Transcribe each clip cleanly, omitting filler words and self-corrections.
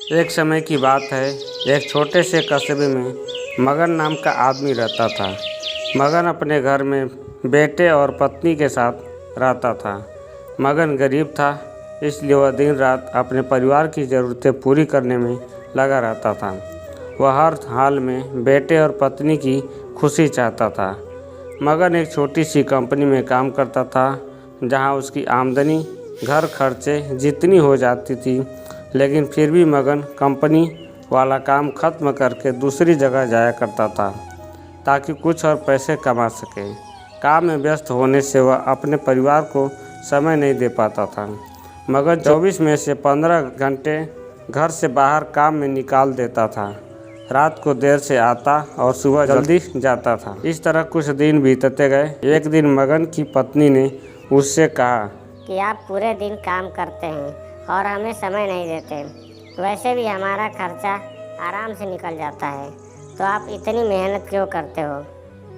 एक समय की बात है, एक छोटे से कस्बे में मगन नाम का आदमी रहता था। मगन अपने घर में बेटे और पत्नी के साथ रहता था। मगन गरीब था, इसलिए वह दिन रात अपने परिवार की ज़रूरतें पूरी करने में लगा रहता था। वह हर हाल में बेटे और पत्नी की खुशी चाहता था। मगन एक छोटी सी कंपनी में काम करता था, जहां उसकी आमदनी घर खर्चे जितनी हो जाती थी, लेकिन फिर भी मगन कंपनी वाला काम ख़त्म करके दूसरी जगह जाया करता था ताकि कुछ और पैसे कमा सके। काम में व्यस्त होने से वह अपने परिवार को समय नहीं दे पाता था। मगन 24 में से 15 घंटे घर से बाहर काम में निकाल देता था। रात को देर से आता और सुबह जल्दी जाता था। इस तरह कुछ दिन बीतते गए। एक दिन मगन की पत्नी ने उससे कहा कि आप पूरे दिन काम करते हैं और हमें समय नहीं देते। वैसे भी हमारा खर्चा आराम से निकल जाता है, तो आप इतनी मेहनत क्यों करते हो?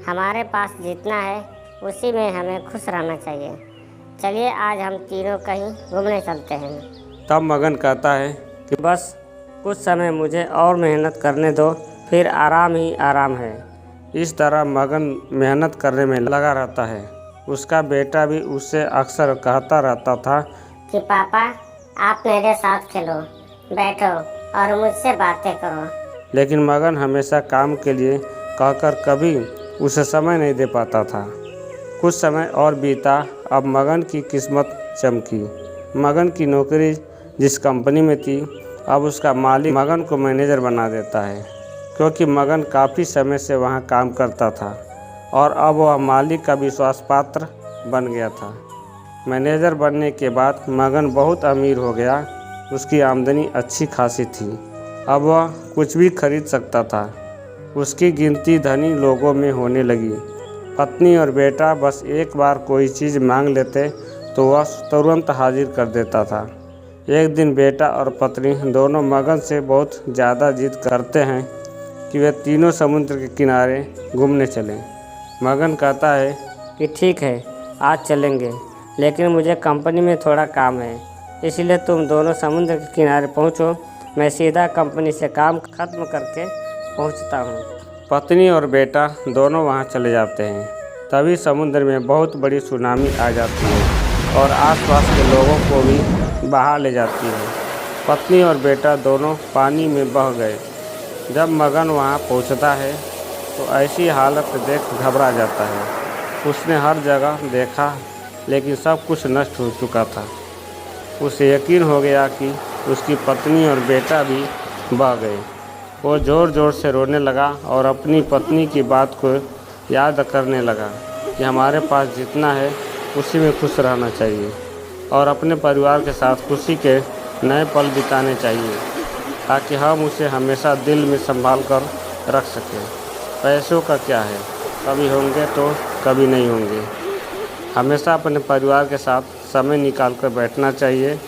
हमारे पास जितना है उसी में हमें खुश रहना चाहिए। चलिए आज हम तीनों कहीं घूमने चलते हैं। तब मगन कहता है कि बस कुछ समय मुझे और मेहनत करने दो, फिर आराम ही आराम है। इस तरह मगन मेहनत करने में लगा रहता है। उसका बेटा भी उससे अक्सर कहता रहता था कि पापा आप मेरे साथ खेलो, बैठो और मुझसे बातें करो। लेकिन मगन हमेशा काम के लिए कहकर कभी उसे समय नहीं दे पाता था। कुछ समय और बीता। अब मगन की किस्मत चमकी। मगन की नौकरी जिस कंपनी में थी, अब उसका मालिक मगन को मैनेजर बना देता है, क्योंकि मगन काफ़ी समय से वहाँ काम करता था और अब वह मालिक का विश्वास पात्र बन गया था। मैनेजर बनने के बाद मगन बहुत अमीर हो गया। उसकी आमदनी अच्छी खासी थी। अब वह कुछ भी खरीद सकता था। उसकी गिनती धनी लोगों में होने लगी। पत्नी और बेटा बस एक बार कोई चीज़ मांग लेते तो वह तुरंत हाजिर कर देता था। एक दिन बेटा और पत्नी दोनों मगन से बहुत ज़्यादा जिद करते हैं कि वे तीनों समुद्र के किनारे घूमने चलें। मगन कहता है कि ठीक है, आज चलेंगे, लेकिन मुझे कंपनी में थोड़ा काम है, इसलिए तुम दोनों समुद्र के किनारे पहुंचो। मैं सीधा कंपनी से काम खत्म करके पहुंचता हूं। पत्नी और बेटा दोनों वहां चले जाते हैं। तभी समुद्र में बहुत बड़ी सुनामी आ जाती है और आसपास के लोगों को भी बहा ले जाती है। पत्नी और बेटा दोनों पानी में बह गए। जब मगन वहां पहुंचता है तो ऐसी हालत देख घबरा जाता है। उसने हर जगह देखा, लेकिन सब कुछ नष्ट हो चुका था। उसे यकीन हो गया कि उसकी पत्नी और बेटा भी बह गए। वो ज़ोर ज़ोर से रोने लगा और अपनी पत्नी की बात को याद करने लगा कि हमारे पास जितना है उसी में खुश रहना चाहिए और अपने परिवार के साथ खुशी के नए पल बिताने चाहिए, ताकि हम उसे हमेशा दिल में संभाल कर रख सकें। पैसों का क्या है, कभी होंगे तो कभी नहीं होंगे। हमेशा अपने परिवार के साथ समय निकाल कर बैठना चाहिए।